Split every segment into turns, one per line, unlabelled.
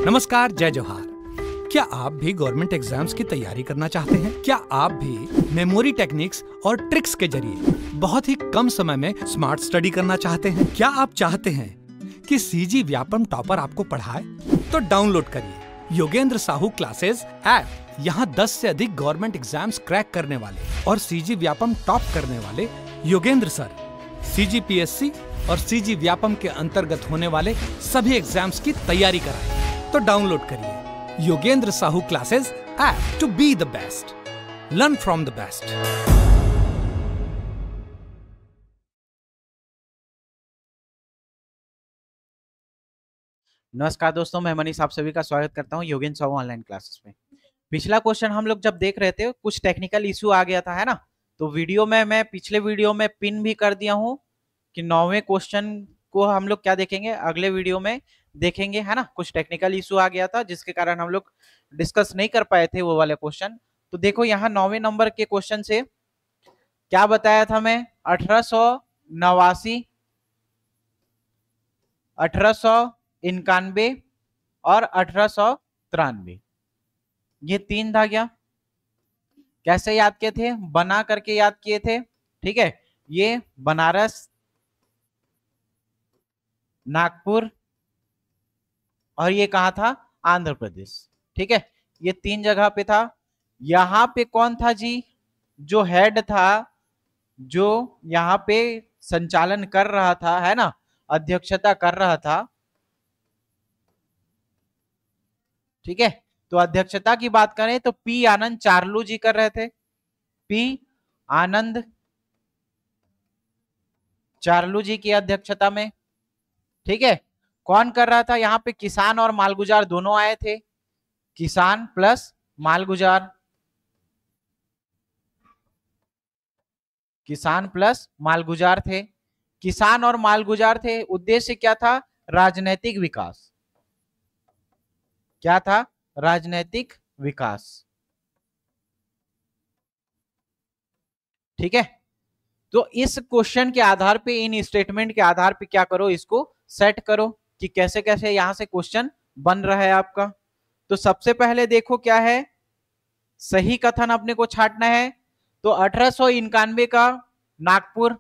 नमस्कार, जय जोहार। क्या आप भी गवर्नमेंट एग्जाम्स की तैयारी करना चाहते हैं? क्या आप भी मेमोरी टेक्निक्स और ट्रिक्स के जरिए बहुत ही कम समय में स्मार्ट स्टडी करना चाहते हैं? क्या आप चाहते हैं कि सीजी व्यापम टॉपर आपको पढ़ाए? तो डाउनलोड करिए योगेंद्र साहू क्लासेस ऐप। यहाँ 10 से अधिक गवर्नमेंट एग्जाम्स क्रैक करने वाले और सीजी व्यापम टॉप करने वाले योगेंद्र सर सीजीपीएससी और सीजी व्यापम के अंतर्गत होने वाले सभी एग्जाम्स की तैयारी कराएं। तो डाउनलोड करिए Yogendra Sahu classes app to be the best, learn from the best.
नमस्कार दोस्तों, मैं मनीष आप सभी का स्वागत करता हूं योगेंद्र साहू ऑनलाइन क्लासेस में। पिछला क्वेश्चन हम लोग जब देख रहे थे कुछ टेक्निकल इशू आ गया था, है ना। तो वीडियो में मैं पिछले वीडियो में पिन भी कर दिया हूं कि 9वें क्वेश्चन को हम लोग क्या देखेंगे, अगले वीडियो में देखेंगे, है ना। कुछ टेक्निकल इशू आ गया था जिसके कारण हम लोग डिस्कस नहीं कर पाए थे वो वाले क्वेश्चन। तो देखो यहाँ 9वें नंबर के क्वेश्चन से क्या बताया था मैं, 1889, 1891 और 1893, ये तीन था क्या। कैसे याद किए थे, बना करके याद किए थे, ठीक है। ये बनारस, नागपुर और ये कहा था, आंध्र प्रदेश, ठीक है। ये तीन जगह पे था। यहां पे कौन था जी, जो हेड था, जो यहाँ पे संचालन कर रहा था, है ना, अध्यक्षता कर रहा था, ठीक है। तो अध्यक्षता की बात करें तो पी आनंद चार्लू जी कर रहे थे, पी आनंद चार्लू जी की अध्यक्षता में, ठीक है। कौन कर रहा था, यहाँ पे किसान और मालगुजार दोनों आए थे, किसान प्लस मालगुजार, किसान प्लस मालगुजार थे। किसान और मालगुजार थे, उद्देश्य क्या था, राजनैतिक विकास। क्या था, राजनैतिक विकास, ठीक है। तो इस क्वेश्चन के आधार पे, इन स्टेटमेंट के आधार पे क्या करो, इसको सेट करो कि कैसे कैसे यहां से क्वेश्चन बन रहा है आपका। तो सबसे पहले देखो क्या है, सही कथन अपने को छांटना है। तो 1891 का नागपुर,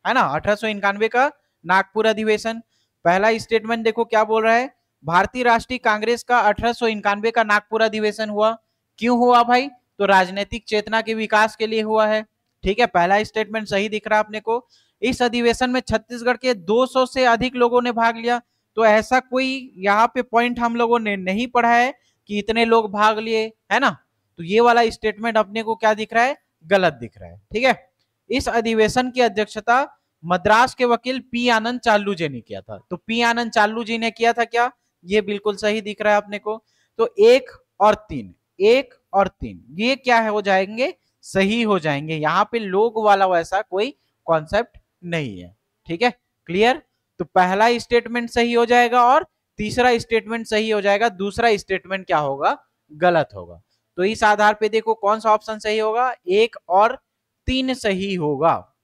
है ना, 1891 का नागपुर अधिवेशन। पहला स्टेटमेंट देखो क्या बोल रहा है, भारतीय राष्ट्रीय कांग्रेस का 1891 का नागपुर अधिवेशन हुआ। क्यों हुआ भाई, तो राजनीतिक चेतना के विकास के लिए हुआ है, ठीक है। पहला स्टेटमेंट सही दिख रहा है अपने को। इस अधिवेशन में छत्तीसगढ़ के 200 से अधिक लोगों ने भाग लिया। तो ऐसा कोई यहाँ पे पॉइंट हम लोगों ने नहीं पढ़ा है कि इतने लोग भाग लिए, है ना। तो ये वाला स्टेटमेंट अपने को क्या दिख रहा है, गलत दिख रहा है, ठीक है। इस अधिवेशन की अध्यक्षता मद्रास के वकील पी आनंद चार्लू जी ने किया था। तो पी आनंद चार्लू जी ने किया था क्या, ये बिल्कुल सही दिख रहा है अपने को। तो 1 और 3, 1 और 3 ये क्या है, हो जाएंगे, सही हो जाएंगे। यहाँ पे लोग वाला वैसा कोई कॉन्सेप्ट नहीं है, ठीक है, क्लियर। तो पहला स्टेटमेंट सही हो जाएगा और तीसरा स्टेटमेंट सही हो जाएगा, दूसरा स्टेटमेंट क्या होगा, गलत होगा। तो इस आधार पे देखो कौन सा ऑप्शन सही होगा, 1 और 3 सही होगा।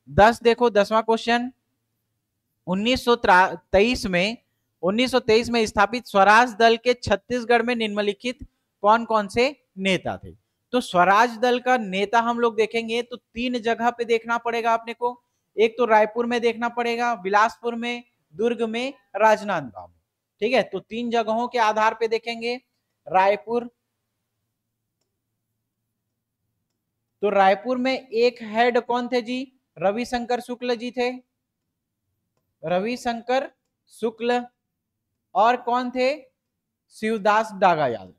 10 देखो, 10वां क्वेश्चन, 1923 में स्थापित स्वराज दल के छत्तीसगढ़ में निम्नलिखित कौन कौन से नेता थे। तो स्वराज दल का नेता हम लोग देखेंगे तो 3 जगह पे देखना पड़ेगा अपने को। एक तो रायपुर में देखना पड़ेगा, बिलासपुर में, दुर्ग में, राजनांदगांव में, ठीक है। तो 3 जगहों के आधार पे देखेंगे। रायपुर, तो रायपुर में एक हेड कौन थे जी, रविशंकर शुक्ल जी थे, रविशंकर शुक्ल। और कौन थे, शिवदास डागा, याद,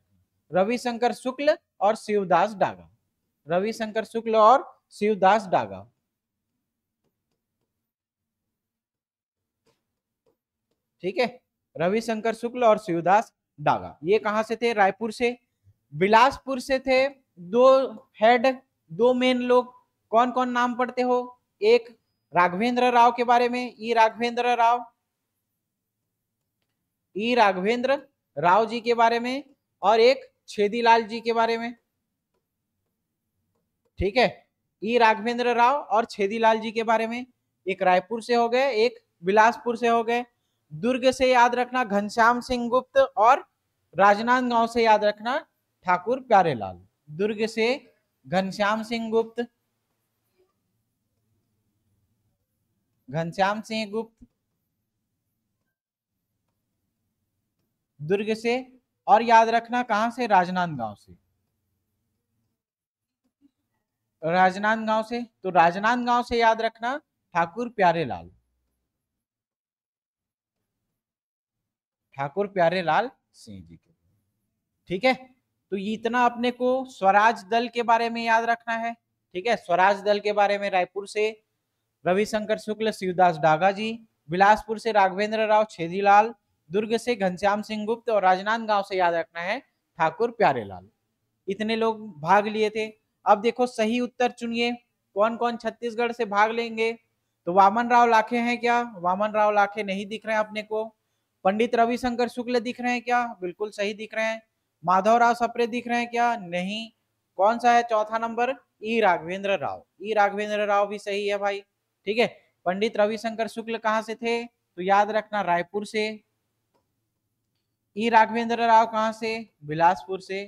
रविशंकर शुक्ल और शिवदास डागा, रविशंकर शुक्ल और शिवदास डागा, ठीक है। रविशंकर शुक्ल और शिवदास डागा, ये कहां से थे, रायपुर से। बिलासपुर से थे 2 हेड, 2 मेन लोग, कौन कौन नाम पढ़ते हो, एक राघवेंद्र राव के बारे में, ई राघवेंद्र राव, ई राघवेंद्र राव जी के बारे में, और एक छेदीलाल जी के बारे में, ठीक है। ई राघवेंद्र राव और छेदीलाल जी के बारे में, एक रायपुर से हो गए, एक बिलासपुर से हो गए। दुर्ग से याद रखना घनश्याम सिंह गुप्त और राजनांदगांव से याद रखना ठाकुर प्यारेलाल। दुर्ग से घनश्याम सिंह गुप्त, घनश्याम सिंह गुप्त दुर्ग से। और याद रखना कहां से, राजनांदगांव से, राजनांदगांव से। तो राजनांदगांव से याद रखना ठाकुर प्यारेलाल, ठाकुर प्यारेलाल सिंह जी के। ठीक है, तो इतना अपने को स्वराज दल के बारे में याद रखना है। ठीक है, स्वराज दल के बारे में रायपुर से रविशंकर शुक्ल शिवदास डागा जी, बिलासपुर से राघवेंद्र राव छेदीलाल, दुर्ग से घनश्याम सिंह गुप्त और राजनांदगांव से याद रखना है ठाकुर प्यारेलाल। इतने लोग भाग लिए थे। अब देखो सही उत्तर चुनिए, कौन कौन छत्तीसगढ़ से भाग लेंगे। तो वामन राव लाखे हैं क्या, वामन राव लाखे नहीं दिख रहे हैं अपने को। पंडित रविशंकर शुक्ल दिख रहे हैं क्या, बिल्कुल सही दिख रहे हैं। माधवराव सप्रे दिख रहे हैं क्या, नहीं। कौन सा है चौथा नंबर, ई राघवेंद्र राव, ई राघवेंद्र राव भी सही है भाई। ठीक है, पंडित रविशंकर शुक्ल कहां से थे, तो याद रखना रायपुर से। ई राघवेंद्र राव कहां से, बिलासपुर से।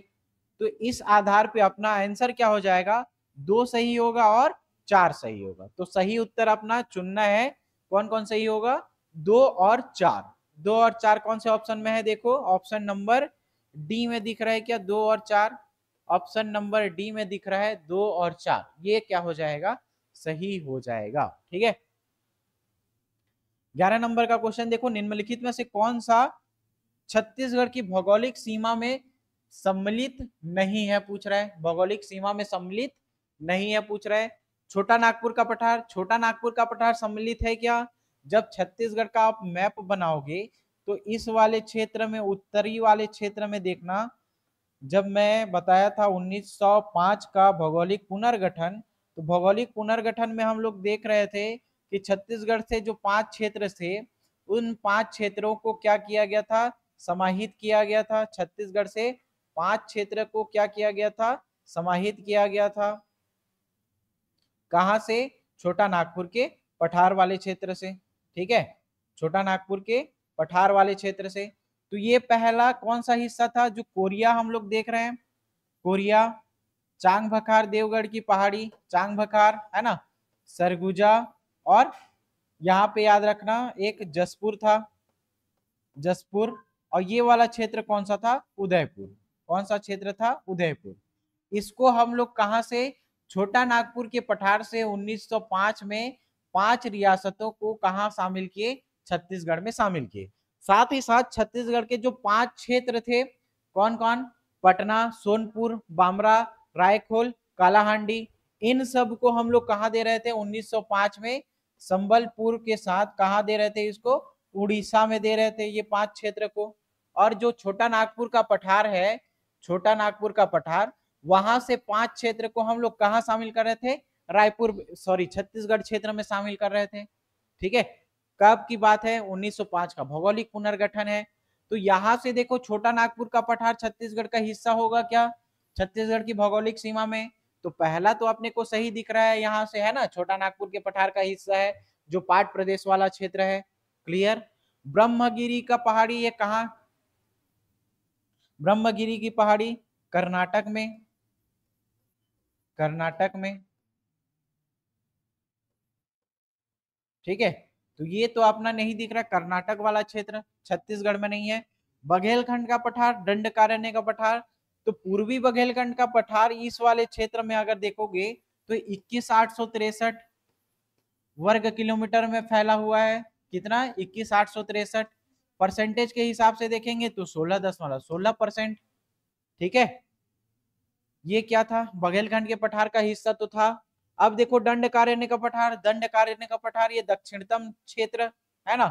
तो इस आधार पे अपना आंसर क्या हो जाएगा, 2 सही होगा और 4 सही होगा। तो सही उत्तर अपना चुनना है, कौन कौन सही होगा, 2 और 4। 2 और 4 कौन से ऑप्शन में है, देखो ऑप्शन नंबर डी में दिख रहा है क्या, 2 और 4। ऑप्शन नंबर डी में दिख रहा है 2 और 4, ये क्या हो जाएगा, सही हो जाएगा। ठीक है, 11 नंबर का क्वेश्चन देखो, निम्नलिखित में से कौन सा छत्तीसगढ़ की भौगोलिक सीमा में सम्मिलित नहीं है, पूछ रहा है। भौगोलिक सीमा में सम्मिलित नहीं है पूछ रहा है। छोटा नागपुर का पठार, छोटा नागपुर का पठार सम्मिलित है क्या। जब छत्तीसगढ़ का आप मैप बनाओगे तो इस वाले क्षेत्र में, उत्तरी वाले क्षेत्र में देखना, जब मैं बताया था 1905 का भौगोलिक पुनर्गठन, तो भौगोलिक पुनर्गठन में हम लोग देख रहे थे कि छत्तीसगढ़ से जो 5 क्षेत्र थे, उन 5 क्षेत्रों को क्या किया गया था, समाहित किया गया था। छत्तीसगढ़ से 5 क्षेत्र को क्या किया गया था, समाहित किया गया था। कहां से, छोटा नागपुर के पठार वाले क्षेत्र से। ठीक है, छोटा नागपुर के पठार वाले क्षेत्र से। तो ये पहला कौन सा हिस्सा था, जो कोरिया हम लोग देख रहे हैं, कोरिया, चांग भखार, देवगढ़ की पहाड़ी चांग भखार है ना, सरगुजा, और यहाँ पे याद रखना एक जसपुर था, जसपुर। और ये वाला क्षेत्र कौन सा था, उदयपुर। कौन सा क्षेत्र था, उदयपुर। इसको हम लोग कहां से, छोटा नागपुर के पठार से 1905 में 5 रियासतों को कहां शामिल किए, छत्तीसगढ़ में शामिल किए। साथ ही साथ छत्तीसगढ़ के जो 5 क्षेत्र थे, कौन कौन, पटना, सोनपुर, बामरा, रायखोल, कालाहांडी, इन सब को हम लोग कहां दे रहे थे 1905 में, संबलपुर के साथ कहां दे रहे थे इसको, उड़ीसा में दे रहे थे ये 5 क्षेत्र को। और जो छोटा नागपुर का पठार है, छोटा नागपुर का पठार, वहां से 5 क्षेत्र को हम लोग कहां शामिल कर रहे थे, रायपुर, सॉरी छत्तीसगढ़ क्षेत्र में शामिल कर रहे थे। ठीक है, कब की बात है, 1905 का भौगोलिक पुनर्गठन है। तो यहां से देखो छोटा नागपुर का पठार छत्तीसगढ़ का हिस्सा होगा क्या, छत्तीसगढ़ की भौगोलिक सीमा में। तो पहला तो अपने को सही दिख रहा है, यहां से है ना, छोटा नागपुर के पठार का हिस्सा है, जो पाट प्रदेश वाला क्षेत्र है। क्लियर। ब्रह्मगिरी का पहाड़ी ये कहां, ब्रह्मगिरी की पहाड़ी कर्नाटक में, कर्नाटक में। ठीक है, तो ये तो अपना नहीं दिख रहा, कर्नाटक वाला क्षेत्र छत्तीसगढ़ में नहीं है। बघेलखंड का पठार, दंडकारण्य का पठार, तो पूर्वी बघेलखंड का पठार इस वाले क्षेत्र में अगर देखोगे तो 21,863 वर्ग किलोमीटर में फैला हुआ है। कितना, 21,863। परसेंटेज के हिसाब से देखेंगे तो 16.16%। ठीक है, ये क्या था, बघेलखंड के पठार का हिस्सा तो था। अब देखो दंडकारण्य का पठार, दंडकारण्य का पठार ये दक्षिणतम क्षेत्र है ना।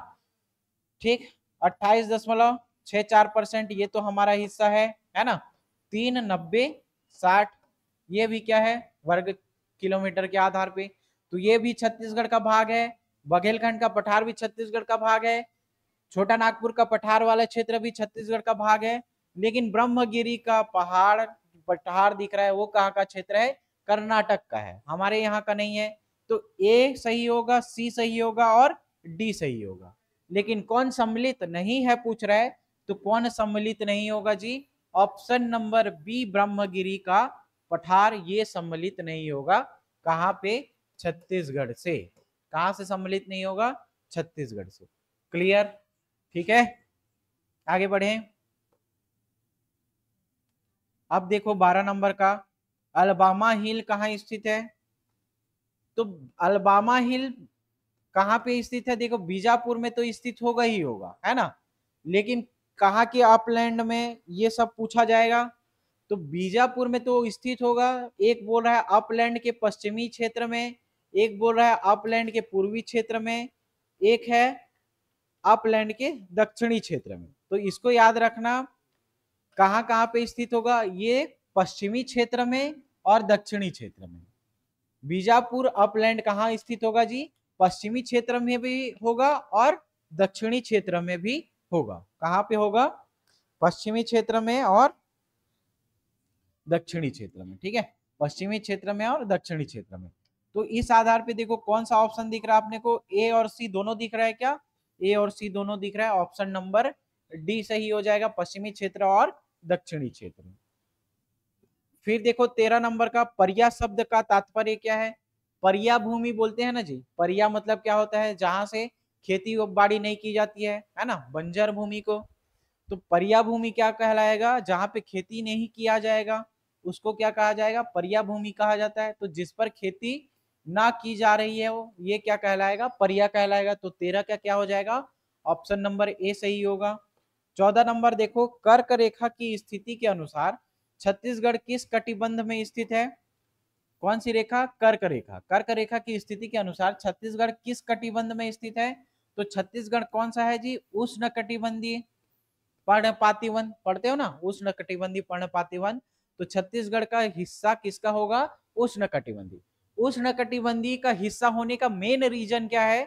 ठीक, 28.64%, ये तो हमारा हिस्सा है ना। 390-60 ये भी क्या है, वर्ग किलोमीटर के आधार पे। तो ये भी छत्तीसगढ़ का भाग है, बघेलखंड का पठार भी छत्तीसगढ़ का भाग है, छोटा नागपुर का पठार वाला क्षेत्र भी छत्तीसगढ़ का भाग है। लेकिन ब्रह्मगिरी का पहाड़ पठार दिख रहा है, वो कहाँ का क्षेत्र है, कर्नाटक का है, हमारे यहाँ का नहीं है। तो ए सही होगा, सी सही होगा और डी सही होगा। लेकिन कौन सम्मिलित नहीं है पूछ रहा है, तो कौन सम्मिलित नहीं होगा जी? ऑप्शन नंबर बी ब्रह्मगिरी का पठार ये सम्मिलित नहीं होगा। कहां पे? छत्तीसगढ़ से। कहां से सम्मिलित नहीं होगा? छत्तीसगढ़ से। क्लियर? ठीक है, आगे बढ़े। अब देखो 12 नंबर का, अलबामा हिल कहाँ स्थित है? तो अलबामा हिल कहाँ पे स्थित है? देखो बीजापुर में तो स्थित होगा ही होगा, है ना, लेकिन कहाँ के अपलैंड में ये सब पूछा जाएगा। तो बीजापुर में तो स्थित होगा। एक बोल रहा है अपलैंड के पश्चिमी क्षेत्र में, एक बोल रहा है अपलैंड के पूर्वी क्षेत्र में, एक है अपलैंड के दक्षिणी क्षेत्र में। तो इसको याद रखना, कहां कहां पे स्थित होगा? ये पश्चिमी क्षेत्र में और दक्षिणी क्षेत्र में। बीजापुर अपलैंड कहां स्थित होगा जी? पश्चिमी क्षेत्र में भी होगा और दक्षिणी क्षेत्र में भी होगा। कहां पे होगा? पश्चिमी क्षेत्र में और दक्षिणी क्षेत्र में। ठीक है, पश्चिमी क्षेत्र में और दक्षिणी क्षेत्र में। तो इस आधार पे देखो कौन सा ऑप्शन दिख रहा है आपने को? ए और सी दोनों दिख रहा है क्या? ए और सी दोनों दिख रहा है। ऑप्शन नंबर डी सही हो जाएगा, पश्चिमी क्षेत्र और दक्षिणी क्षेत्र। फिर देखो 13 नंबर का, पर्या शब्द का तात्पर्य क्या है? पर्या भूमि बोलते हैं ना जी। पर्या मतलब क्या होता है? जहां से खेती बाड़ी नहीं की जाती है ना, बंजर भूमि को। तो पर्या भूमि क्या कहलाएगा? जहां पे खेती नहीं किया जाएगा उसको क्या कहा जाएगा? पर्या भूमि कहा जाता है। तो जिस पर खेती ना की जा रही है वो, ये क्या कहलाएगा? पर्या कहलाएगा। तो 13 का क्या हो जाएगा? ऑप्शन नंबर ए सही होगा। 14 नंबर देखो, कर्क रेखा की स्थिति के अनुसार छत्तीसगढ़ किस कटिबंध में स्थित है? कौन सी रेखा? कर्क रेखा। कर्क रेखा की स्थिति के अनुसार छत्तीसगढ़ किस कटिबंध में स्थित है? तो छत्तीसगढ़ कौन सा है जी? उष्ण कटिबंधीय पर्णपाती वन। पढ़ते हो ना, उष्ण कटिबंधीय पर्णपाती वन। तो छत्तीसगढ़ का हिस्सा किसका होगा? उष्ण कटिबंधीय। उष्ण कटिबंधीय का हिस्सा होने का मेन रीजन क्या है?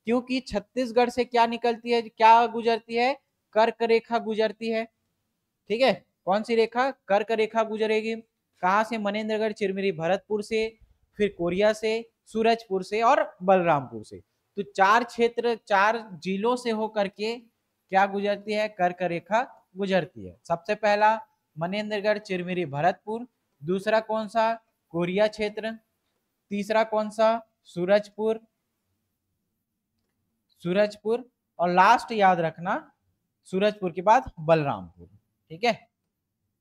क्योंकि छत्तीसगढ़ से क्या निकलती है, क्या गुजरती है? कर्क रेखा गुजरती है। ठीक है, कौन सी रेखा? कर्क रेखा गुजरेगी। कहां से? मनेन्द्रगढ़, चिरमिरी, भरतपुर से, फिर कोरिया से, सूरजपुर से और बलरामपुर से। तो चार क्षेत्र, चार जिलों से होकर के क्या गुजरती है? कर्क रेखा गुजरती है। सबसे पहला मनेन्द्रगढ़, चिरमिरी, भरतपुर। दूसरा कौन सा? कोरिया क्षेत्र। तीसरा कौन सा? सूरजपुर। सूरजपुर। और लास्ट याद रखना, सूरजपुर के बाद बलरामपुर। ठीक है,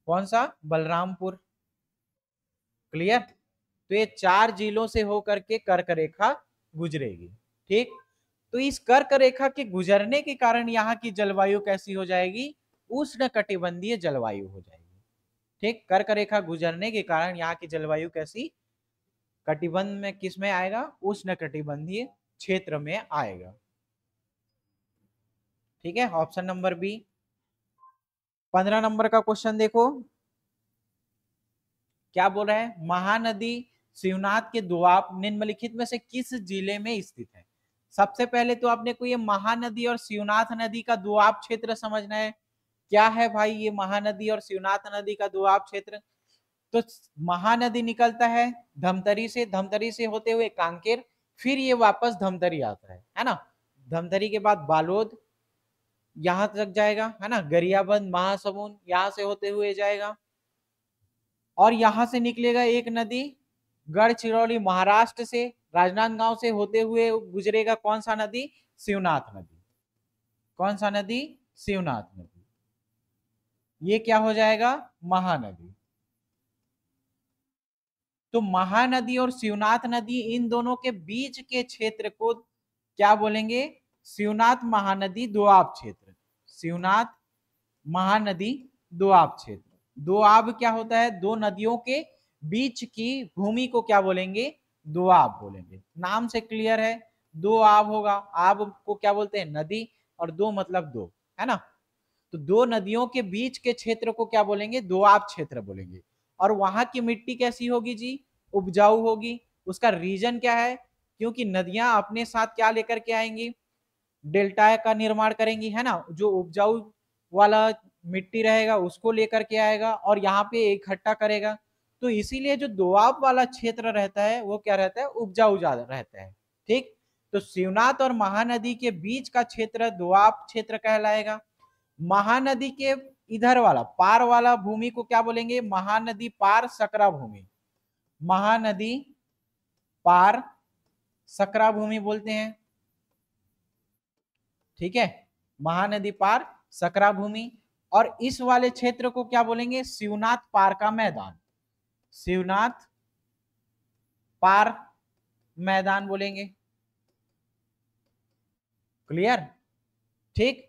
कौन सा? बलरामपुर। क्लियर? तो ये चार जिलों से होकर के कर्क रेखा गुजरेगी। ठीक, तो इस कर्क रेखा के गुजरने के कारण यहाँ की जलवायु कैसी हो जाएगी? उष्ण कटिबंधीय जलवायु हो जाएगी। ठीक, कर्क रेखा गुजरने के कारण यहाँ की जलवायु कैसी? कटिबंध में किस में आएगा? उष्ण कटिबंधीय क्षेत्र में आएगा। ठीक है, ऑप्शन नंबर बी। 15 नंबर का क्वेश्चन देखो, क्या बोल रहा है? महानदी शिवनाथ के दोआब निम्नलिखित में से किस जिले में स्थित है? सबसे पहले तो आपने को ये महानदी और शिवनाथ नदी का दोआब क्षेत्र समझना है। क्या है भाई ये महानदी और शिवनाथ नदी का दोआब क्षेत्र? तो महानदी निकलता है धमतरी से, धमतरी से होते हुए कांकेर, फिर ये वापस धमतरी आता है ना। धमतरी के बाद बालोद यहां तक जाएगा, है ना, गरियाबंद, महासमुंद यहां से होते हुए जाएगा। और यहां से निकलेगा एक नदी गढ़चिरौली महाराष्ट्र से, राजनांदगांव से होते हुए गुजरेगा। कौन सा नदी? शिवनाथ नदी। कौन सा नदी? शिवनाथ नदी। ये क्या हो जाएगा? महानदी। तो महानदी और शिवनाथ नदी, इन दोनों के बीच के क्षेत्र को क्या बोलेंगे? शिवनाथ महानदी दोआब क्षेत्र। शिवनाथ महानदी दोआब क्षेत्र। दोआब क्या होता है? दो नदियों के बीच की भूमि को क्या बोलेंगे? दोआब बोलेंगे। नाम से क्लियर है, दो आब होगा। आब को क्या बोलते हैं? नदी, और दो मतलब दो, है ना। तो दो नदियों के बीच के क्षेत्र को क्या बोलेंगे? दोआब क्षेत्र बोलेंगे। और वहां की मिट्टी कैसी होगी जी? उपजाऊ होगी। उसका रीजन क्या है? क्योंकि नदियां अपने साथ क्या लेकर के आएंगी? डेल्टा का निर्माण करेंगी, है ना। जो उपजाऊ वाला मिट्टी रहेगा उसको लेकर के आएगा और यहाँ पे इकट्ठा करेगा। तो इसीलिए जो दोआब वाला क्षेत्र रहता है वो क्या रहता है? उपजाऊ ज्यादा रहता है। ठीक, तो शिवनाथ और महानदी के बीच का क्षेत्र दोआब क्षेत्र कहलाएगा। महानदी के इधर वाला पार वाला भूमि को क्या बोलेंगे? महानदी पार सकरा भूमि, महानदी पार सकरा भूमि बोलते हैं। ठीक है, महानदी पार सकरा भूमि। और इस वाले क्षेत्र को क्या बोलेंगे? शिवनाथ पार का मैदान, शिवनाथ पार मैदान बोलेंगे। क्लियर? ठीक,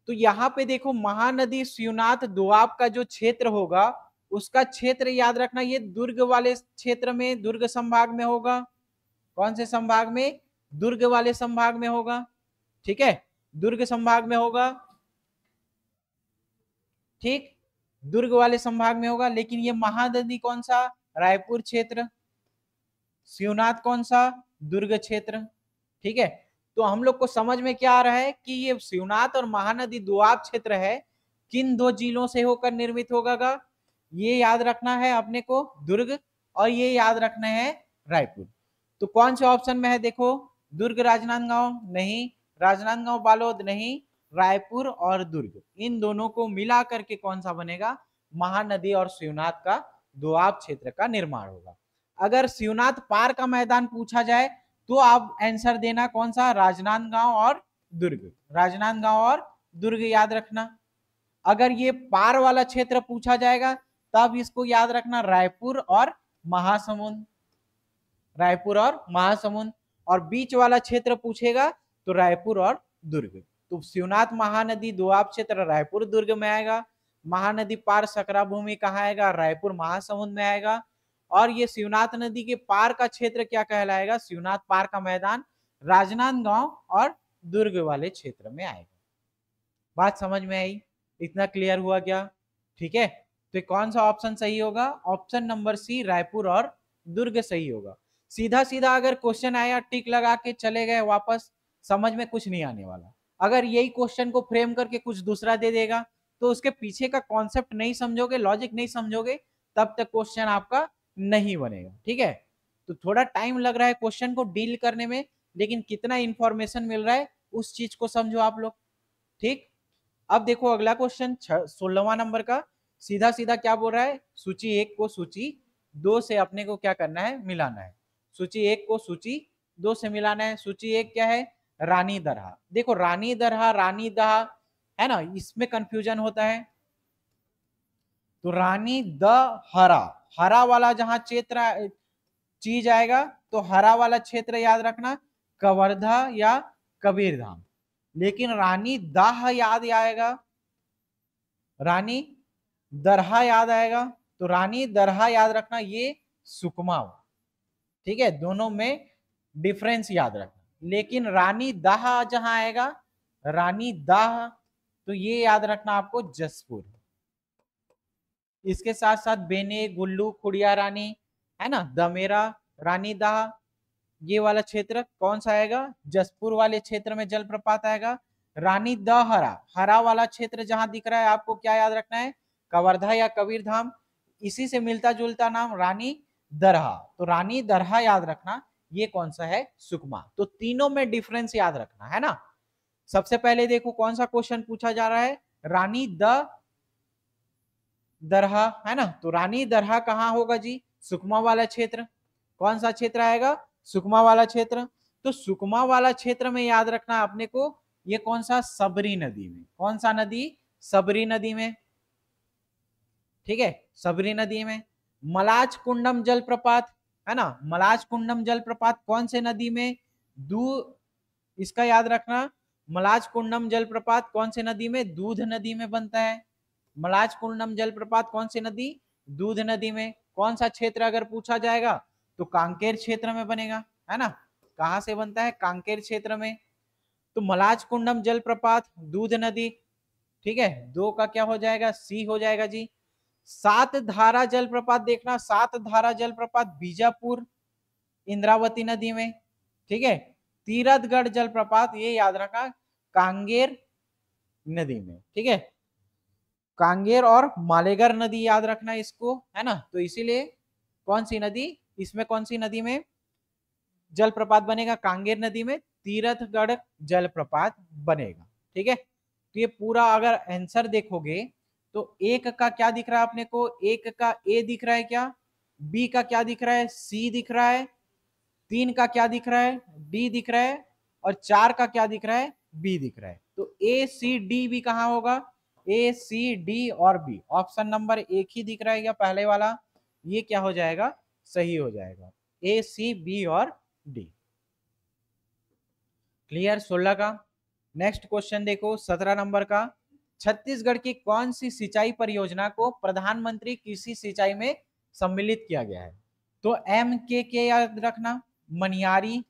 तो यहां पे देखो महानदी शिवनाथ दोआब का जो क्षेत्र होगा उसका क्षेत्र याद रखना, ये दुर्ग वाले क्षेत्र में, दुर्ग संभाग में होगा। कौन से संभाग में? दुर्ग वाले संभाग में होगा। ठीक है, दुर्ग संभाग में होगा। ठीक, दुर्ग वाले संभाग में होगा। लेकिन ये महानदी कौन सा? रायपुर क्षेत्र। शिवनाथ कौन सा? दुर्ग क्षेत्र। ठीक है, तो हम लोग को समझ में क्या आ रहा है कि ये शिवनाथ और महानदी दोआब क्षेत्र है, किन दो जिलों से होकर निर्मित होगा? ये याद रखना है अपने को, दुर्ग, और ये याद रखना है रायपुर। तो कौन से ऑप्शन में है? देखो, दुर्ग राजनांदगांव नहीं, राजनांदगांव बालोद नहीं, रायपुर और दुर्ग, इन दोनों को मिला करके कौन सा बनेगा? महानदी और शिवनाथ का दोआब क्षेत्र का निर्माण होगा। अगर शिवनाथ पार का मैदान पूछा जाए तो आप आंसर देना कौन सा? राजनांदगांव और दुर्ग, राजनांदगांव और दुर्ग याद रखना। अगर ये पार वाला क्षेत्र पूछा जाएगा तब इसको याद रखना रायपुर और महासमुंद, रायपुर और महासमुंद। और बीच वाला क्षेत्र पूछेगा तो रायपुर और दुर्ग। तो शिवनाथ महानदी दोआब क्षेत्र रायपुर दुर्ग में आएगा, महानदी पार सकरा भूमि कहाँ आएगा? रायपुर महासमुंद में आएगा। और ये शिवनाथ नदी के पार का क्षेत्र क्या कहलाएगा? शिवनाथ पार का मैदान राजनांदगांव और दुर्ग वाले क्षेत्र में आएगा। बात समझ में आई? इतना क्लियर हुआ क्या? ठीक है, तो कौन सा ऑप्शन सही होगा? ऑप्शन नंबर सी, रायपुर और दुर्ग सही होगा। सीधा सीधा अगर क्वेश्चन आया टिक लगा के चले गए वापस, समझ में कुछ नहीं आने वाला। अगर यही क्वेश्चन को फ्रेम करके कुछ दूसरा दे देगा तो उसके पीछे का कॉन्सेप्ट नहीं समझोगे, लॉजिक नहीं समझोगे, तब तक क्वेश्चन आपका नहीं बनेगा। ठीक है, तो थोड़ा टाइम लग रहा है क्वेश्चन को डील करने में, लेकिन कितना इंफॉर्मेशन मिल रहा है उस चीज को समझो आप लोग। ठीक, अब देखो अगला क्वेश्चन 16वां नंबर का, सीधा सीधा क्या बोल रहा है? सूची 1 को सूची 2 से अपने को क्या करना है? मिलाना है। सूची 1 को सूची 2 से मिलाना है। सूची 1 क्या है? रानी दरहा। देखो रानी दरहा, रानी दहा है ना, इसमें कंफ्यूजन होता है। तो रानी द हरा, हरा वाला जहां क्षेत्र चीज आएगा तो हरा वाला क्षेत्र याद रखना कवर्धा या कबीरधाम। लेकिन रानी दाह याद आएगा, रानी दरहा याद आएगा। तो रानी दरहा याद रखना ये सुकमा। ठीक है, दोनों में डिफरेंस याद रखना। लेकिन रानी दाह जहां आएगा, रानी दाह, तो ये याद रखना आपको जसपुर। इसके साथ साथ बेने, गुल्लू, खुड़िया रानी है ना, दमेरा, रानी दाह, ये वाला क्षेत्र कौन सा आएगा? जसपुर वाले क्षेत्र में जलप्रपात आएगा। रानी द हरा, हरा वाला क्षेत्र जहां दिख रहा है आपको क्या याद रखना है? कवर्धा या कबीरधाम। इसी से मिलता जुलता नाम रानी दरहा, तो रानी दरहा याद रखना ये कौन सा है? सुकमा। तो तीनों में डिफरेंस याद रखना है ना। सबसे पहले देखो कौन सा क्वेश्चन पूछा जा रहा है? रानी द दरहा है ना, तो रानी दरहा कहाँ होगा जी? सुकमा वाला क्षेत्र। कौन सा क्षेत्र आएगा? सुकमा वाला क्षेत्र। तो सुकमा वाला क्षेत्र में याद रखना अपने को ये कौन सा? सबरी नदी में। कौन सा नदी? सबरी नदी में। ठीक है, सबरी नदी में। मलाज कुंडम जलप्रपात है ना, मलाज कुंडम जलप्रपात कौन से नदी में? इसका याद रखना, मलाज कुंडम जलप्रपात कौन से नदी में? दूध नदी में बनता है। मलाज कुंडम जलप्रपात कौन सी नदी? दूध नदी में। कौन सा क्षेत्र अगर पूछा जाएगा तो कांकेर क्षेत्र में बनेगा है ना। कहां से बनता है? कांकेर क्षेत्र में। तो मलाज कुंडम जलप्रपात, दूध नदी। ठीक है, 2 का क्या हो जाएगा? सी हो जाएगा जी। सात धारा जलप्रपात देखना, सात धारा जलप्रपात बीजापुर इंद्रावती नदी में। ठीक है, तीरथगढ़ जलप्रपात ये याद रखा कांगेर नदी में। ठीक है, कांगेर और मालेगर नदी याद रखना इसको है ना। तो इसीलिए कौन सी नदी? इसमें कौन सी नदी में जलप्रपात बनेगा? कांगेर नदी में तीरथगढ़ जलप्रपात बनेगा। ठीक है, तो ये पूरा अगर आंसर देखोगे तो एक का क्या दिख रहा है अपने को, एक का ए दिख रहा है क्या, बी का क्या दिख रहा है, सी दिख रहा है, 3 का क्या दिख रहा है, डी दिख रहा है, और 4 का क्या दिख रहा है, बी दिख रहा है। तो ए सी डी बी कहां होगा, ए सी डी और बी, ऑप्शन नंबर एक ही दिख रहा है क्या पहले वाला, ये क्या हो जाएगा, सही हो जाएगा, ए सी बी और डी। क्लियर 16 का। नेक्स्ट क्वेश्चन देखो 17 नंबर का, छत्तीसगढ़ की कौन सी सिंचाई परियोजना को प्रधानमंत्री कृषि सिंचाई में सम्मिलित किया गया है। तो एम के याद रखना, मनियारी,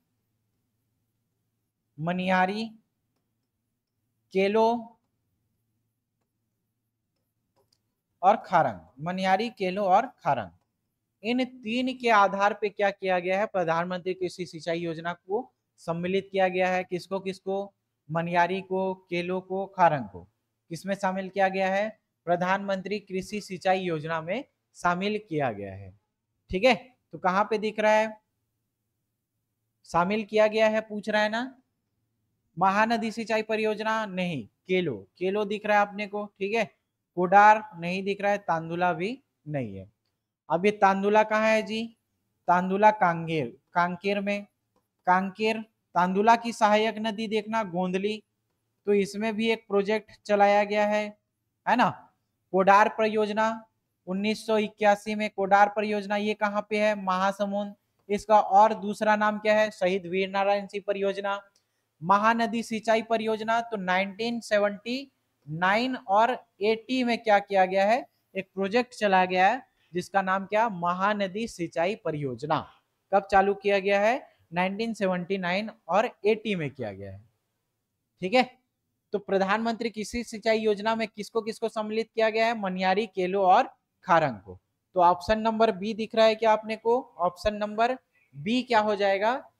मनियारी, केलो और खारंग, मनियारी, केलो और खारंग, इन तीन के आधार पे क्या किया गया है, प्रधानमंत्री कृषि सिंचाई योजना को सम्मिलित किया गया है। किसको किसको, मनियारी को, केलो को, खारंग को किसमें शामिल किया गया है, प्रधानमंत्री कृषि सिंचाई योजना में शामिल किया गया है। ठीक है, तो कहां पे दिख रहा है, शामिल किया गया है पूछ रहा है ना, महानदी सिंचाई परियोजना नहीं, केलो, केलो दिख रहा है आपने को, ठीक है, कोडार नहीं दिख रहा है, तांदुला भी नहीं है। अब ये तांदुला कहाँ है जी, तांदुला कांकेर, कांकेर में, कांकेर, तांदुला की सहायक नदी देखना गोंदली, तो इसमें भी एक प्रोजेक्ट चलाया गया है ना। कोडार परियोजना 1981 में, कोडार परियोजना ये कहाँ पे है, महासमुंद, इसका और दूसरा नाम क्या है, शहीद वीर नारायण सिंह परियोजना। महानदी सिंचाई परियोजना तो 1979 और 80 में क्या किया गया है, एक प्रोजेक्ट चलाया गया है जिसका नाम क्या, महानदी सिंचाई परियोजना। कब चालू किया गया है, 1979 और 80 में किया गया है। ठीक है, तो प्रधानमंत्री कृषि सिंचाई योजना में किसको किसको सम्मिलित किया गया है, मनियारी, केलो और खारंग को। तो ऑप्शन नंबर बी दिख रहा है क्या आपने को, ऑप्शन नंबर बी क्या हो जाएगा,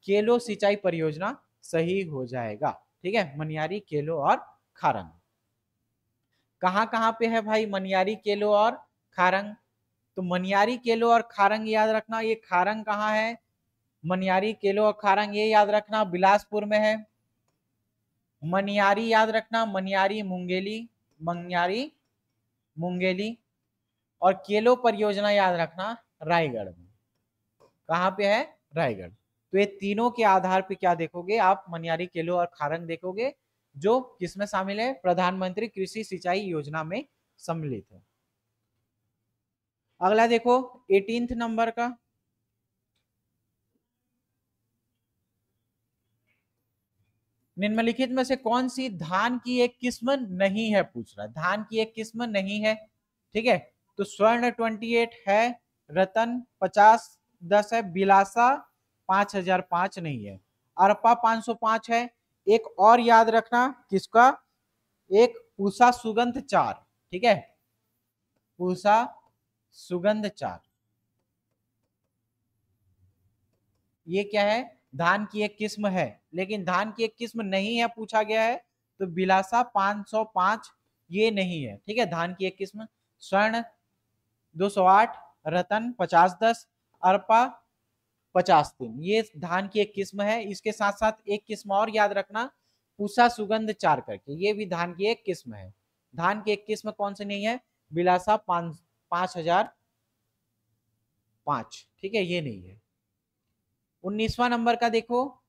केलो सिंचाई परियोजना सही हो जाएगा। ठीक है, मनियारी, केलो और खारंग कहां कहां पे है भाई, मनियारी, केलो और खारंग। तो मनियारी, केलो और खारंग याद रखना, ये खारंग कहाँ है, मनियारी, केलो और खारंग ये याद रखना बिलासपुर में है। मनियारी याद रखना, मनियारी मुंगेली, मनियारी मुंगेली, और केलो परियोजना याद रखना रायगढ़ में। कहां पे है, रायगढ़। तो ये तीनों के आधार पे क्या देखोगे आप, मनियारी, केलो और खारंग देखोगे, जो किसमें शामिल है, प्रधानमंत्री कृषि सिंचाई योजना में सम्मिलित है। अगला देखो 18 नंबर का, निम्नलिखित में से कौन सी धान की एक किस्म नहीं है, पूछ रहा है, धान की एक किस्म नहीं है। ठीक है, तो स्वर्ण 28 है, रतन 5010 है, बिलासा 5005 नहीं है, अरपा 505 है, एक और याद रखना किसका, एक पूसा सुगंध 4। ठीक है, पूसा सुगंध 4, ये क्या है, धान की एक किस्म है, लेकिन धान की एक किस्म नहीं है पूछा गया है, तो बिलासा 505 ये नहीं है। ठीक है, धान की एक किस्म, स्वर्ण 208, रतन 5010, अरपा 5003 ये धान की एक किस्म है। इसके साथ साथ एक किस्म और याद रखना, पूसा सुगंध 4 करके, ये भी धान की एक किस्म है। धान की एक किस्म कौन सी नहीं है, बिलासा 5005, ठीक है, ये नहीं है। 19वां नंबर का देखो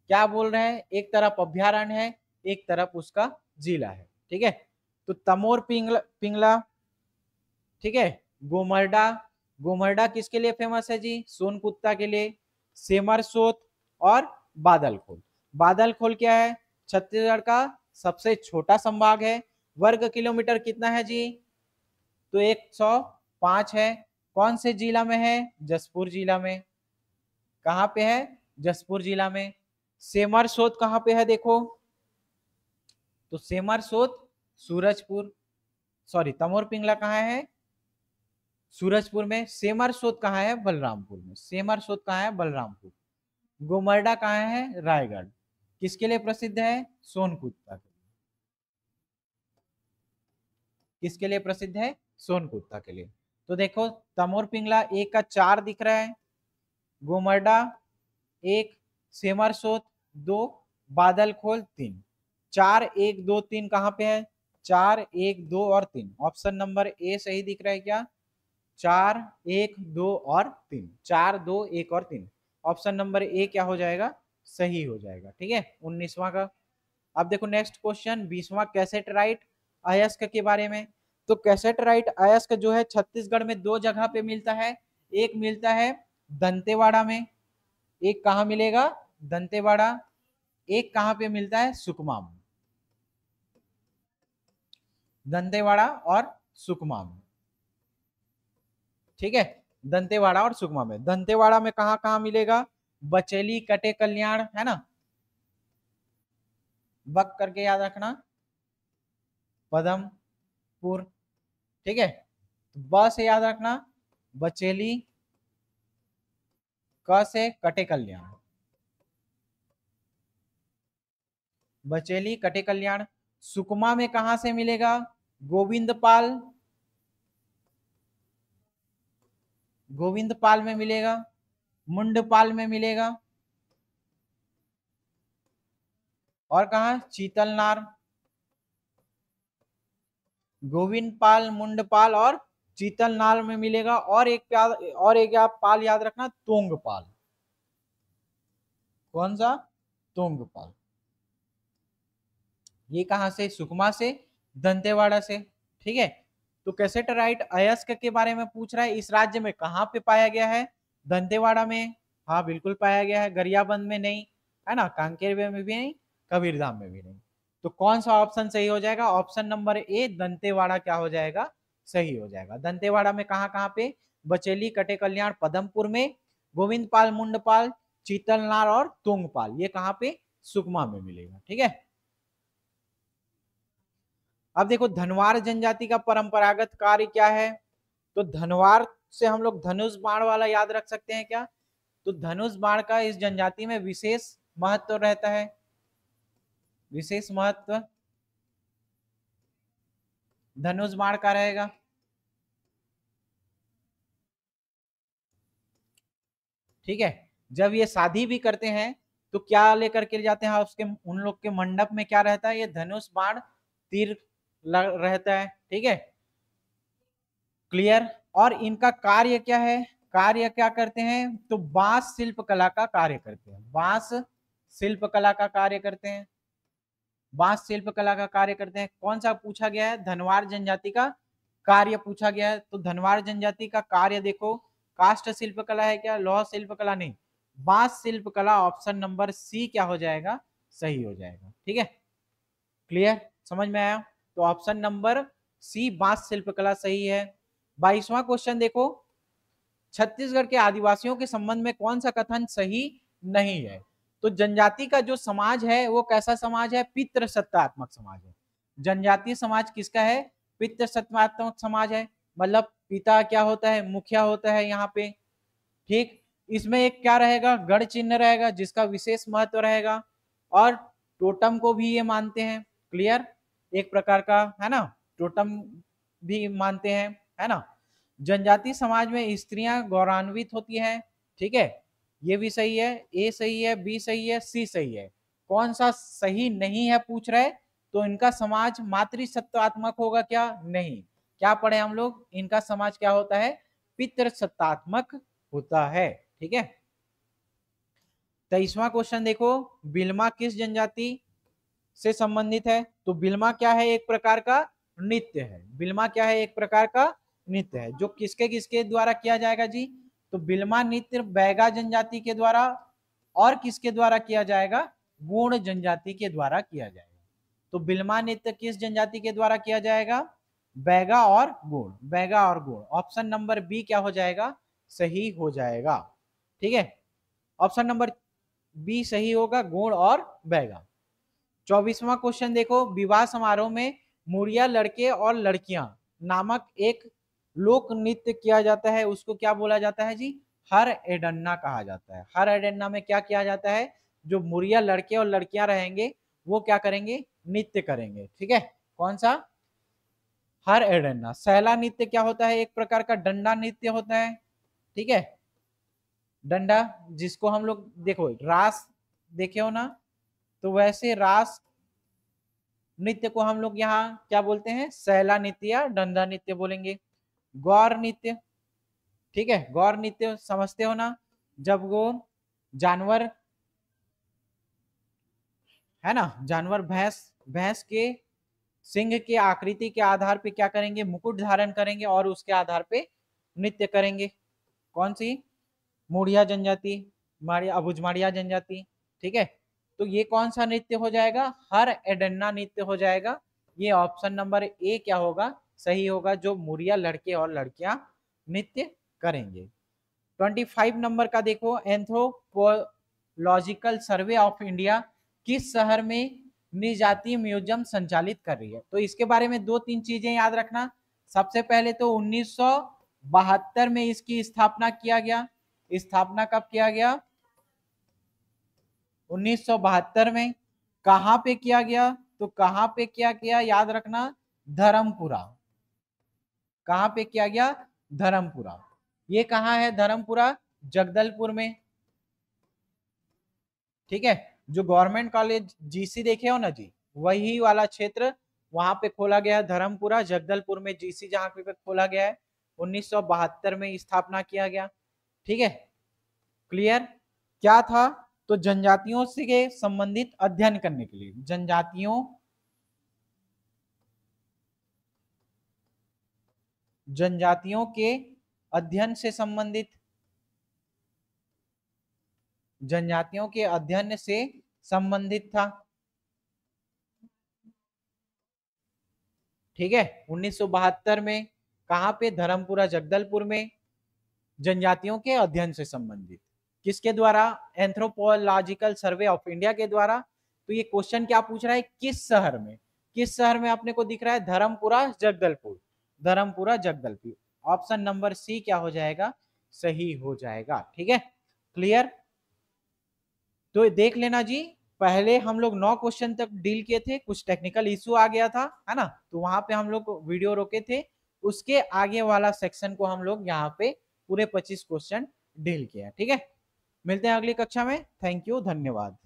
क्या बोल रहे हैं, एक तरफ अभ्यारण्य है, एक तरफ उसका जिला है। ठीक है, तो तमोर पिंगला, ठीक है, गोमरडा, गोमरडा किसके लिए फेमस है जी, सोनकुत्ता के लिए, सेमरसोत और बादलखोल। बादलखोल क्या है, छत्तीसगढ़ का सबसे छोटा संभाग है, वर्ग किलोमीटर कितना है जी, तो 105 है। कौन से जिला में है, जसपुर जिला में। कहां पे है, जसपुर जिला में। सेमरसोत कहां पे है देखो, तो सेमरसोत सूरजपुर, सॉरी तमोर पिंगला कहाँ है, सूरजपुर में। सेमरसोत कहाँ है, बलरामपुर में। सेमरसोत कहाँ है, बलरामपुर। गोमरडा कहाँ है, रायगढ़। किसके लिए प्रसिद्ध है, सोनकुत्ता के लिए। किसके लिए प्रसिद्ध है, सोनकुत्ता के लिए। तो देखो तमोर पिंगला 1 का 4 दिख रहा है, गोमरडा 1, सेमरसोत 2, बादलखोल 3। 4 1 2 3 कहाँ पे है? 4 1 2 और 3। ऑप्शन नंबर ए सही दिख रहा है क्या? 4 1 2 और 3, 4 2 1 और 3। ऑप्शन नंबर ए क्या हो जाएगा? सही हो जाएगा। ठीक है, 19वां का। अब देखो नेक्स्ट क्वेश्चन 20वां, कैसेटराइट अयस्क के बारे में। तो कैसेटराइट अयस्क जो है छत्तीसगढ़ में दो जगह पे मिलता है। एक मिलता है दंतेवाड़ा में, एक कहाँ मिलेगा? दंतेवाड़ा। एक कहाँ पे मिलता है? सुकमा में। दंतेवाड़ा और सुकमा में। ठीक है, दंतेवाड़ा और सुकमा में। दंतेवाड़ा में कहाँ कहाँ मिलेगा? बचेली, कटे कल्याण, है ना, बक करके याद रखना, पदमपुर। ठीक है, तो ब से याद रखना बचेली, क से कटे कल्याण, बचेली कटे कल्याण। सुकमा में कहां से मिलेगा? गोविंदपाल, गोविंदपाल में मिलेगा, मुंडपाल में मिलेगा, और कहा? चीतलनार। गोविंदपाल, मुंडपाल और चीतलनार में मिलेगा। और एक आप पाल याद रखना, तोंगपाल। कौन सा? तोंगपाल। ये कहां से? सुकमा से, दंतेवाड़ा से। ठीक है, तो कैसेटराइट अयस्क के बारे में पूछ रहा है। इस राज्य में कहां पे पाया गया है? दंतेवाड़ा में, हाँ बिल्कुल पाया गया है। गरियाबंद में नहीं, है ना, कांकेर में भी नहीं, कबीरधाम में भी नहीं। तो कौन सा ऑप्शन सही हो जाएगा? ऑप्शन नंबर ए दंतेवाड़ा क्या हो जाएगा? सही हो जाएगा। दंतेवाड़ा में कहां कहां पे? बचेली, कटे कल्याण, पदमपुर में, गोविंदपाल, मुंडपाल, चीतलनार और तोंगपाल, ये कहां पे? सुकमा में मिलेगा। ठीक है, अब देखो धनवार जनजाति का परंपरागत कार्य क्या है। तो धनवार से हम लोग धनुष बाण वाला याद रख सकते हैं क्या? तो धनुष बाण का इस जनजाति में विशेष महत्व रहता है। विशेष महत्व धनुष बाण का रहेगा। ठीक है, जब ये शादी भी करते हैं तो क्या लेकर के जाते हैं? उसके उन लोग के मंडप में क्या रहता है? ये धनुष बाण तीर रहता है। ठीक है, क्लियर। और इनका कार्य क्या है? कार्य क्या करते हैं? तो बांस शिल्प कला का कार्य करते हैं। बांस शिल्प कला का कार्य करते हैं। बांस शिल्प कला का कार्य करते हैं। कौन सा पूछा गया है? धनवार जनजाति का कार्य पूछा गया है। तो धनवार जनजाति का कार्य देखो, काष्ठ शिल्प कला है क्या? लौह शिल्प कला नहीं, बांस शिल्प कला। ऑप्शन नंबर सी क्या हो जाएगा? सही हो जाएगा। ठीक है, क्लियर, समझ में आया? तो ऑप्शन नंबर सी बांस शिल्प कला सही है। 22वां क्वेश्चन देखो, छत्तीसगढ़ के आदिवासियों के संबंध में कौन सा कथन सही नहीं है? तो जनजाति का जो समाज है वो कैसा समाज है? पितृसत्तात्मक समाज है। जनजातीय समाज किसका है? पितृसत्तात्मक समाज है। मतलब पिता क्या होता है? मुखिया होता है यहाँ पे। ठीक, इसमें एक क्या रहेगा? गढ़ चिन्ह रहेगा जिसका विशेष महत्व रहेगा, और टोटम को भी ये मानते हैं। क्लियर, एक प्रकार का, है ना, टोटम भी मानते हैं, है ना। जनजाति समाज में स्त्रियां गौरवान्वित होती हैं। ठीक है, ये भी सही है। ए सही है, बी सही है, सी सही है। कौन सा सही नहीं है पूछ रहे? तो इनका समाज मातृसत्तात्मक होगा क्या? नहीं। क्या पढ़े हम लोग? इनका समाज क्या होता है? पितृसत्तात्मक होता है। ठीक है, 23वां क्वेश्चन देखो, बिल्मा किस जनजाति से संबंधित है? तो बिल्मा क्या है? एक प्रकार का नृत्य है। बिल्मा क्या है? एक प्रकार का नृत्य है, जो किसके किसके द्वारा किया जाएगा जी? तो बिल्मा नृत्य बैगा जनजाति के द्वारा, और किसके द्वारा किया जाएगा? गोंड जनजाति के द्वारा किया जाएगा। तो बिल्मा नृत्य किस जनजाति के द्वारा किया जाएगा? बैगा और गोंड, बैगा और गोंड। ऑप्शन नंबर बी क्या हो जाएगा? सही हो जाएगा। ठीक है, ऑप्शन नंबर बी सही होगा, गोंड और बैगा। 24वां क्वेश्चन देखो, विवाह समारोह में मुड़िया लड़के और लड़कियां नामक एक लोक नृत्य किया जाता है, उसको क्या बोला जाता है जी? हर एडन्ना कहा जाता है। हर एडन्ना में क्या किया जाता है? जो मुड़िया लड़के और लड़कियां रहेंगे वो क्या करेंगे? नृत्य करेंगे। ठीक है, कौन सा? हर एडन्ना। सैला नृत्य क्या होता है? एक प्रकार का डंडा नृत्य होता है। ठीक है, डंडा, जिसको हम लोग देखो रास देखे हो ना, तो वैसे रास नृत्य को हम लोग यहाँ क्या बोलते हैं, सैला नृत्य या डंडा नृत्य बोलेंगे। गौर नृत्य, ठीक है, गौर नृत्य समझते हो ना, जब वो जानवर है ना, जानवर भैंस, भैंस के सिंह के आकृति के आधार पे क्या करेंगे, मुकुट धारण करेंगे और उसके आधार पे नृत्य करेंगे। कौन सी, मुड़िया जनजाति, माड़िया अबुझमाड़िया जनजाति, ठीक है। तो ये कौन सा नृत्य हो जाएगा, हर एडन्ना नृत्य हो जाएगा। ये ऑप्शन नंबर ए क्या होगा, सही होगा, जो मुड़िया लड़के और लड़कियां नृत्य करेंगे। 25 नंबर का देखो, एंथ्रोपोलॉजिकल सर्वे ऑफ इंडिया किस शहर में नृजातीय म्यूजियम संचालित कर रही है। तो इसके बारे में दो तीन चीजें याद रखना। सबसे पहले तो 1972 में इसकी स्थापना किया गया। स्थापना कब किया गया, 1972 में। कहां पे किया गया, तो कहां पे किया गया याद रखना, धर्मपुरा। कहां पे किया गया, धर्मपुरा। ये कहां है, धर्मपुरा जगदलपुर में, ठीक है। जो गवर्नमेंट कॉलेज जीसी देखे हो ना जी, वही वाला क्षेत्र वहां पे खोला गया है, धर्मपुरा जगदलपुर में जीसी जहां पे खोला गया है, 1972 में स्थापना किया गया, ठीक है। क्लियर, क्या था, तो जनजातियों से संबंधित अध्ययन करने के लिए, जनजातियों के अध्ययन से संबंधित, जनजातियों के अध्ययन से संबंधित था, ठीक है। 1972 में कहां पे, धर्मपुरा जगदलपुर में, जनजातियों के अध्ययन से संबंधित, किसके द्वारा, एंथ्रोपोलॉजिकल सर्वे ऑफ इंडिया के द्वारा। तो ये क्वेश्चन क्या पूछ रहा है, किस शहर में, किस शहर में अपने को दिख रहा है, Dharmpura Jagdalpur, Dharmpura Jagdalpur. Option number C क्या हो जाएगा, सही हो जाएगा, ठीक है। क्लियर, तो देख लेना जी, पहले हम लोग 9 क्वेश्चन तक डील किए थे, कुछ टेक्निकल इशू आ गया था, है ना, तो वहां पे हम लोग वीडियो रोके थे। उसके आगे वाला सेक्शन को हम लोग यहाँ पे पूरे 25 क्वेश्चन डील किया, ठीक है। मिलते हैं अगली कक्षा में, थैंक यू, धन्यवाद।